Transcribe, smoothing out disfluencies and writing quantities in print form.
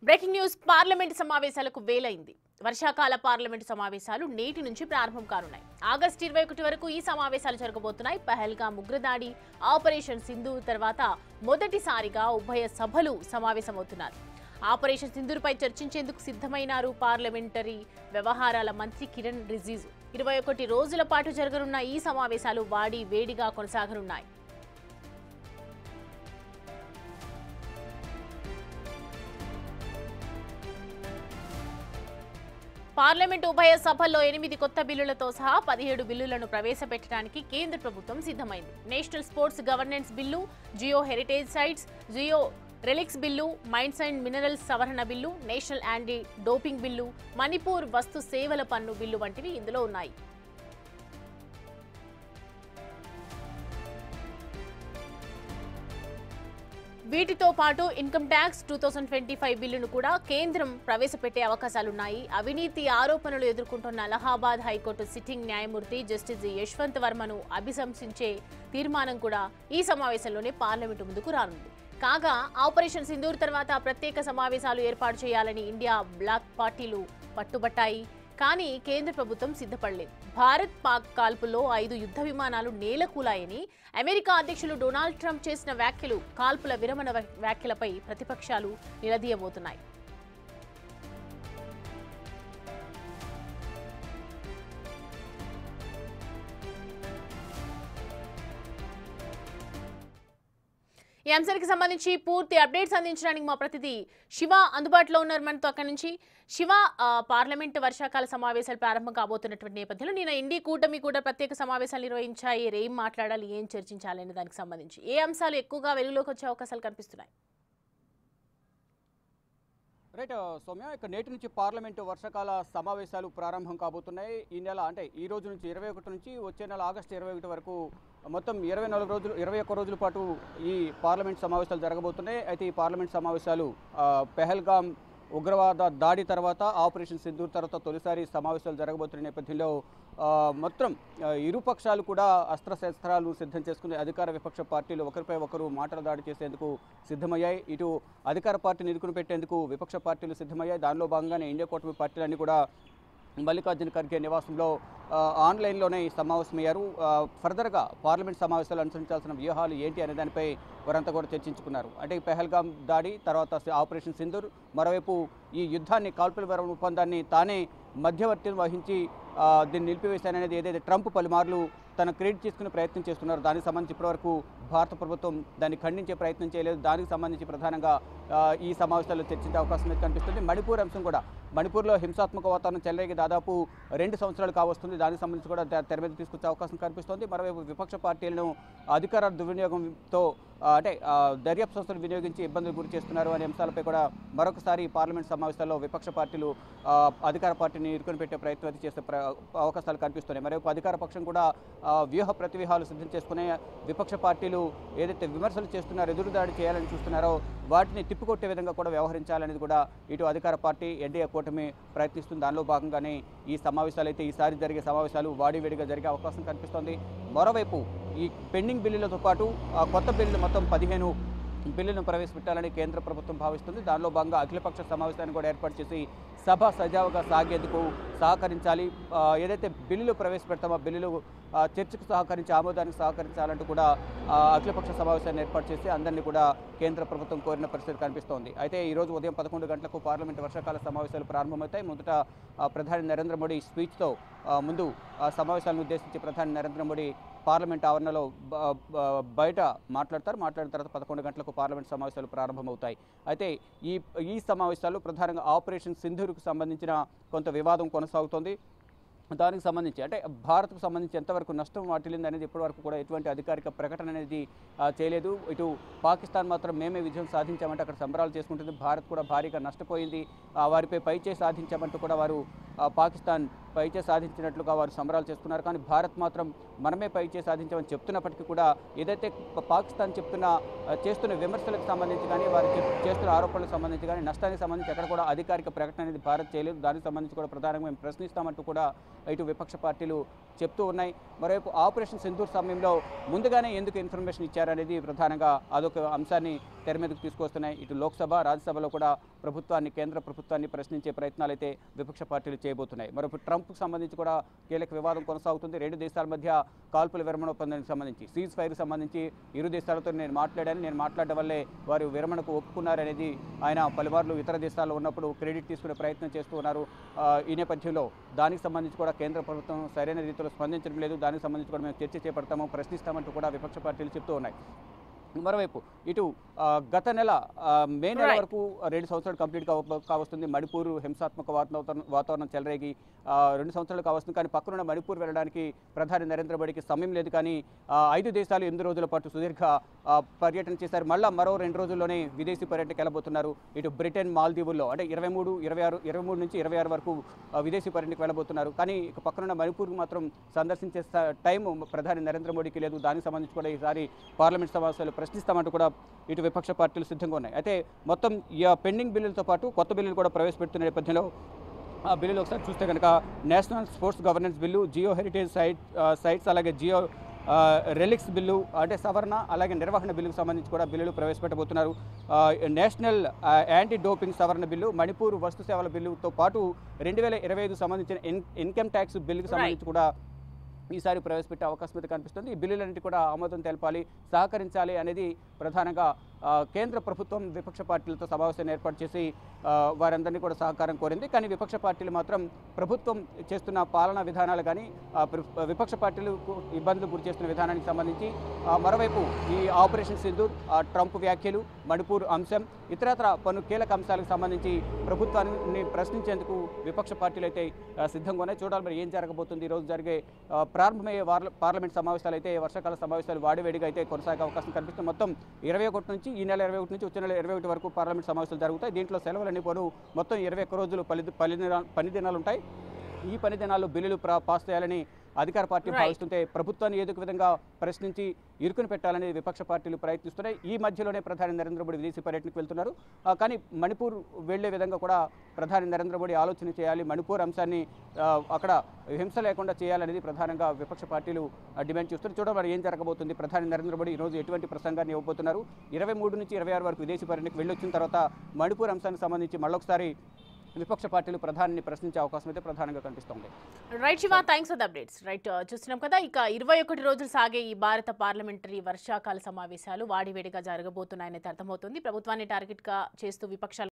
Breaking news parliament సమావేశాలకు వేలైంది. వర్షాకాల parliament సమావేశాలు నేటి నుంచి ప్రారంభం కానున్నాయి. ఆగస్టు 21 వరకు ఈ సమావేశాలు జరగబోతున్నాయి. పహల్గామ్ ఉగ్రదాడి, ఆపరేషన్ సింధూర్ తర్వాత మొదటిసారిగా ఉభయ సభలు సమావేశమవుతున్నారు. ఆపరేషన్ సింధూర్పై చర్చించేందుకు సిద్ధమైనారు పార్లమెంటరీ వ్యవహారాల మంత్రి కిరణ్ రిజిజు. 21 రోజుల పాటు జరగనున్న ఈ సమావేశాలు వాడి వేడిగా కొనసాగనున్నాయి. పార్లమెంటు ఉభయ సభల్లో 8 కొత్త బిల్లులతో సహా 17 బిల్లులను ప్రవేశపెట్టడానికి కేంద్ర ప్రభుత్వం సిద్ధమైంది. National sports governance bill, geo heritage sites, geo relics bill, mines and minerals సవరణ bill, national anti doping bill, Manipur వస్తు సేవల పన్ను బిల్లు వంటివి ఇందులో ఉన్నాయి. వీటితో పాటు ఇన్కమ్ ట్యాక్స్ 2025 బిల్లును కూడా కేంద్రం ప్రవేశపెట్టే అవకాశాలున్నాయి. అవినీతి ఆరోపణలు ఎదుర్కొంటున్న అలహాబాద్ హైకోర్టు సిట్టింగ్ న్యాయమూర్తి జస్టిస్ యశ్వంత్ వర్మను అభిశంసించే తీర్మానం కూడా ఈ సమావేశంలోనే పార్లమెంటు ముందుకు రానుంది. కాగా ఆపరేషన్ సింధూర్ తర్వాత ప్రత్యేక సమావేశాలు ఏర్పాటు చేయాలని ఇండియా బ్లాక్ పార్టీలు పట్టుబట్టాయి. కానీ కేంద్ర ప్రభుత్వం సిద్ధపడలేదు. భారత్ పాక్ కాల్పుల్లో 5 యుద్ధ విమానాలు నేలకూలాయని అమెరికా అధ్యక్షులు డొనాల్డ్ ట్రంప్ చేసిన వ్యాఖ్యలు, కాల్పుల విరమణ వ్యాఖ్యలపై ప్రతిపక్షాలు నిలదీయబోతున్నాయి. ఈ అంశానికి సంబంధించి పూర్తి అప్డేట్స్ అందించడానికి మా ప్రతినిధి శివ అందుబాటులో ఉన్నారు మనతో. అక్కడి నుంచి శివ, పార్లమెంటు వర్షాకాల సమావేశాలు ప్రారంభం కాబోతున్నటువంటి నేపథ్యంలో నిన్న ఇండి కూటమి కూడా ప్రత్యేక సమావేశాలు నిర్వహించాయి. ఏం మాట్లాడాలి, ఏం చర్చించాలి అనే దానికి సంబంధించి ఏ అంశాలు ఎక్కువగా వెలుగులోకి వచ్చే అవకాశాలు కనిపిస్తున్నాయి? రైట్ సౌమ్య, ఇక నేటి నుంచి పార్లమెంటు వర్షాకాల సమావేశాలు ప్రారంభం కాబోతున్నాయి. ఈ నెల అంటే ఈ రోజు నుంచి 21 నుంచి వచ్చే నెల ఆగస్టు 21 వరకు మొత్తం 21 రోజుల పాటు ఈ పార్లమెంట్ సమావేశాలు జరగబోతున్నాయి. అయితే ఈ పార్లమెంట్ సమావేశాలు పెహల్గామ్ ఉగ్రవాద దాడి తర్వాత, ఆపరేషన్ సింధూర్ తర్వాత తొలిసారి సమావేశాలు జరగబోతున్న నేపథ్యంలో మొత్తం ఇరు పక్షాలు కూడా అస్త్రశస్త్రాలు సిద్ధం చేసుకుని అధికార విపక్ష పార్టీలు ఒకరిపై ఒకరు మాటల దాడి చేసేందుకు సిద్ధమయ్యాయి. ఇటు అధికార పార్టీని ఇరుకుని పెట్టేందుకు విపక్ష పార్టీలు సిద్ధమయ్యాయి. దానిలో భాగంగానే ఇండియా కూటమి పార్టీలన్నీ కూడా మల్లికార్జున ఖర్గే నివాసంలో ఆన్లైన్లోనే సమావేశమయ్యారు. ఫర్దర్గా పార్లమెంట్ సమావేశాలు అనుసరించాల్సిన వ్యూహాలు ఏంటి అనే దానిపై వారంతా కూడా చర్చించుకున్నారు. అంటే పెహల్గామ్ దాడి తర్వాత ఆపరేషన్ సింధూర్, మరోవైపు ఈ యుద్ధాన్ని, కాల్పుల విరమణ ఒప్పందాన్ని తానే మధ్యవర్తిని వహించి దీన్ని నిలిపివేశాననేది ఏదైతే ట్రంప్ పలుమార్లు తన క్రెడిట్ తీసుకునే ప్రయత్నం చేస్తున్నారు, దానికి సంబంధించి ఇప్పటివరకు భారత ప్రభుత్వం దాన్ని ఖండించే ప్రయత్నం చేయలేదు. దానికి సంబంధించి ప్రధానంగా ఈ సమావేశాల్లో చర్చించే అవకాశం అయితే కనిపిస్తుంది. మణిపూర్ అంశం కూడా, మణిపూర్లో హింసాత్మక వాతావరణం చెలరేగి దాదాపు 2 సంవత్సరాలు కావస్తుంది. దానికి సంబంధించి కూడా తెర మీద తీసుకొచ్చే అవకాశం కనిపిస్తుంది. మరోవైపు విపక్ష పార్టీలను అధికార దుర్వినియోగంతో అంటే దర్యాప్తు సంస్థలు వినియోగించి ఇబ్బందులు గురి చేస్తున్నారు అనే అంశాలపై కూడా మరొకసారి పార్లమెంట్ సమావేశాల్లో విపక్ష పార్టీలు అధికార పార్టీని ఇరుకొని పెట్టే ప్రయత్నం అయితే చేసే అవకాశాలు కనిపిస్తున్నాయి. మరోవైపు అధికార పక్షం కూడా వ్యూహ ప్రతివ్యూహాలు సిద్ధం చేసుకునే విపక్ష పార్టీలు ఏదైతే విమర్శలు చేస్తున్నారో, ఎదురుదాడి చేయాలని చూస్తున్నారో వాటిని తిప్పికొట్టే విధంగా కూడా వ్యవహరించాలనేది కూడా ఇటు అధికార పార్టీ ఎన్డీఏ కూటమి ప్రయత్నిస్తుంది. దానిలో భాగంగానే ఈ సమావేశాలు అయితే ఈసారి జరిగే సమావేశాలు వాడివేడిగా జరిగే అవకాశం కనిపిస్తోంది. మరోవైపు ఈ పెండింగ్ బిల్లులతో పాటు కొత్త బిల్లులు మొత్తం 15 బిల్లులను ప్రవేశపెట్టాలని కేంద్ర ప్రభుత్వం భావిస్తుంది. దానిలో భాగంగా అఖిలపక్ష సమావేశాన్ని కూడా ఏర్పాటు చేసి సభ సజావుగా సాగేందుకు సహకరించాలి, ఏదైతే బిల్లులు ప్రవేశపెడతామో బిల్లులు చర్చకు సహకరించి ఆమోదానికి సహకరించాలంటూ కూడా అఖిలపక్ష సమావేశాన్ని ఏర్పాటు చేసి అందరినీ కూడా కేంద్ర ప్రభుత్వం కోరిన పరిస్థితి కనిపిస్తోంది. అయితే ఈరోజు ఉదయం 11 గంటలకు పార్లమెంటు వర్షాకాల సమావేశాలు ప్రారంభమవుతాయి. మొదట ప్రధాని నరేంద్ర మోడీ స్పీచ్తో ముందు సమావేశాలను ఉద్దేశించి ప్రధాని నరేంద్ర మోడీ పార్లమెంట్ ఆవరణలో బయట మాట్లాడిన తర్వాత 11 గంటలకు పార్లమెంట్ సమావేశాలు ప్రారంభమవుతాయి. అయితే ఈ సమావేశాలు ప్రధానంగా ఆపరేషన్ సింధూర్కు సంబంధించిన కొంత వివాదం కొనసాగుతోంది. దానికి సంబంధించి అంటే భారత్కు సంబంధించి ఎంతవరకు నష్టం వాటిల్లింది అనేది ఇప్పటివరకు కూడా ఎటువంటి అధికారిక ప్రకటన అనేది చేయలేదు. ఇటు పాకిస్తాన్ మాత్రం మేమే విజయం సాధించామంటే అక్కడ సంబరాలు చేసుకుంటుంది. భారత్ కూడా భారీగా నష్టపోయింది, వారిపై పైచేయి సాధించామంటూ కూడా వారు పాకిస్తాన్ పైచేయి సాధించినట్లుగా వారు సంబరాలు చేస్తున్నారు. కానీ భారత్ మాత్రం మనమే పైచేయి సాధించామని చెప్తున్నప్పటికీ కూడా ఏదైతే పాకిస్తాన్ చేస్తున్న విమర్శలకు సంబంధించి కానీ వారు చేస్తున్న ఆరోపణలకు సంబంధించి కానీ నష్టానికి సంబంధించి ఎక్కడ కూడా అధికారిక ప్రకటన అనేది భారత్ చేయలేదు. దానికి సంబంధించి కూడా ప్రధానంగా మేము ప్రశ్నిస్తామంటూ కూడా ఇటు విపక్ష పార్టీలు చెప్తూ ఉన్నాయి. మరోవైపు ఆపరేషన్ సింధూర్ సమయంలో ముందుగానే ఎందుకు ఇన్ఫర్మేషన్ ఇచ్చారనేది ప్రధానంగా అదొక అంశాన్ని తెర మీదకు తీసుకొస్తున్నాయి. ఇటు లోక్సభ, రాజ్యసభలో కూడా కేంద్ర ప్రభుత్వాన్ని ప్రశ్నించే ప్రయత్నాలు అయితే విపక్ష పార్టీలు చేయబోతున్నాయి. మరోవైపు ట్రంప్కు సంబంధించి కూడా కీలక వివాదం కొనసాగుతుంది. రెండు దేశాల మధ్య కాల్పుల విరమణ ఒప్పందానికి సంబంధించి, సీజ్ ఫైర్ సంబంధించి ఇరు దేశాలతో నేను మాట్లాడడం వల్లే వారు విరమణకు ఒప్పుకున్నారనేది ఆయన పలుమార్లు ఇతర దేశాల్లో ఉన్నప్పుడు క్రెడిట్ తీసుకునే ప్రయత్నం చేస్తూ ఉన్నారు. ఈ నేపథ్యంలో దానికి సంబంధించి కూడా కేంద్ర ప్రభుత్వం సరైన రీతిలో స్పందించడం లేదు. దానికి సంబంధించి కూడా మేము చర్చ చేపడతాము, ప్రశ్నిస్తామంటూ కూడా విపక్ష పార్టీలు చెప్తూ ఉన్నాయి. మరోవైపు ఇటు గత నెల మే నెల వరకు 2 సంవత్సరాలు కంప్లీట్ కావస్తుంది. మణిపూర్ హింసాత్మక వాతావరణం చెలరేగి 2 సంవత్సరాలు కావస్తుంది. కానీ పక్కనున్న మణిపూర్ వెళ్ళడానికి ప్రధాని నరేంద్ర మోడీకి సమయం లేదు. కానీ 5 దేశాలు 8 రోజుల పాటు సుదీర్ఘ పర్యటన చేశారు. మరో 2 రోజుల్లోనే విదేశీ పర్యటనకు వెళ్ళబోతున్నారు. ఇటు బ్రిటన్, మాల్దీవుల్లో అంటే 23 నుంచి 26 వరకు విదేశీ పర్యటనకు వెళ్ళబోతున్నారు. కానీ ఇక పక్కనున్న మణిపూర్కు మాత్రం సందర్శించే టైం ప్రధాని నరేంద్ర మోడీకి లేదు. దానికి సంబంధించి కూడా ఈసారి పార్లమెంట్ సమావేశాలు ప్రశ్నిస్తామంటూ కూడా ఇటు విపక్ష పార్టీలు సిద్ధంగా ఉన్నాయి. అయితే మొత్తం పెండింగ్ బిల్లులతో పాటు కొత్త బిల్లులు కూడా ప్రవేశపెడుతున్న నేపథ్యంలో ఆ బిల్లులు ఒకసారి చూస్తే కనుక national sports governance bill, geo heritage sites, అలాగే జియో రెలిక్స్ బిల్లు అంటే సవరణ, అలాగే నిర్వహణ బిల్లుకు సంబంధించి కూడా బిల్లులు ప్రవేశపెట్టబోతున్నారు. నేషనల్ యాంటీ డోపింగ్ సవరణ బిల్లు, మణిపూర్ వస్తు సేవల బిల్లుతో పాటు 2025 సంబంధించిన ఇన్కమ్ ట్యాక్స్ బిల్లుకు సంబంధించి కూడా ఈసారి ప్రవేశపెట్టే అవకాశం అయితే కనిపిస్తుంది. ఈ బిల్లులన్నింటి కూడా ఆమోదం తెలపాలి, సహకరించాలి అనేది ప్రధానంగా కేంద్ర ప్రభుత్వం విపక్ష పార్టీలతో సమావేశాన్ని ఏర్పాటు చేసి వారందరినీ కూడా సహకారం కోరింది. కానీ విపక్ష పార్టీలు మాత్రం ప్రభుత్వం చేస్తున్న పాలనా విధానాలు కానీ విపక్ష పార్టీలకు ఇబ్బందులు గురి చేస్తున్న విధానానికి సంబంధించి, మరోవైపు ఈ ఆపరేషన్ సింధూర్, ట్రంప్ వ్యాఖ్యలు, మణిపూర్ అంశం, ఇతరత్ర పలు కీలక అంశాలకు సంబంధించి ప్రభుత్వాన్ని ప్రశ్నించేందుకు విపక్ష పార్టీలు అయితే సిద్ధంగా ఉన్నాయి. చూడాలి మరి ఏం జరగబోతుంది. ఈరోజు జరిగే ప్రారంభమయ్యే పార్లమెంట్ సమావేశాలు అయితే వర్షాకాల సమావేశాలు వాడివేడిగా అయితే కొనసాగే అవకాశం కనిపిస్తుంది. మొత్తం 21 నుంచి ఈ నెల 21 నుంచి వచ్చే నెల 21 వరకు పార్లమెంట్ సమావేశాలు జరుగుతాయి. దీంట్లో సెలవులన్నీ పోను మొత్తం 21 రోజులు పని దినాలు ఉంటాయి. ఈ పని దినాల్లో బిల్లులు పాస్ చేయాలని అధికార పార్టీ భావిస్తుంటే ప్రభుత్వాన్ని ఏదో ఒక విధంగా ప్రశ్నించి ఇరుకుని పెట్టాలని విపక్ష పార్టీలు ప్రయత్నిస్తున్నాయి. ఈ మధ్యలోనే ప్రధాని నరేంద్ర మోడీ విదేశీ పర్యటనకు వెళ్తున్నారు. కానీ మణిపూర్ వెళ్లే విధంగా కూడా ప్రధాని నరేంద్ర మోడీ ఆలోచన చేయాలి. మణిపూర్ అంశాన్ని అక్కడ హింస లేకుండా చేయాలనేది ప్రధానంగా విపక్ష పార్టీలు డిమాండ్ చేస్తున్నారు. చూడడం మరి ఏం జరగబోతుంది. ప్రధాని నరేంద్ర మోడీ ఈరోజు ఎటువంటి ప్రసంగాన్ని ఇవ్వబోతున్నారు. 23 నుంచి 26 వరకు విదేశీ పర్యటనకు వెళ్ళొచ్చిన తర్వాత మణిపూర్ అంశానికి సంబంధించి మళ్ళొకసారి విపక్ష పార్టీలు ప్రధానిని ప్రశ్నించే అవకాశం అయితే ప్రధానంగా కనిపిస్తోంది. Right Shiva, thanks for the updates. Right, చూస్తున్నాం కదా, ఇక 21 రోజులు సాగే ఈ భారత పార్లమెంటరీ వర్షాకాల సమావేశాలు వాడివేడిగా జరగబోతున్నాయని అర్థమవుతుంది. ప్రభుత్వాన్ని టార్గెట్ గా చేస్తూ విపక్షాలు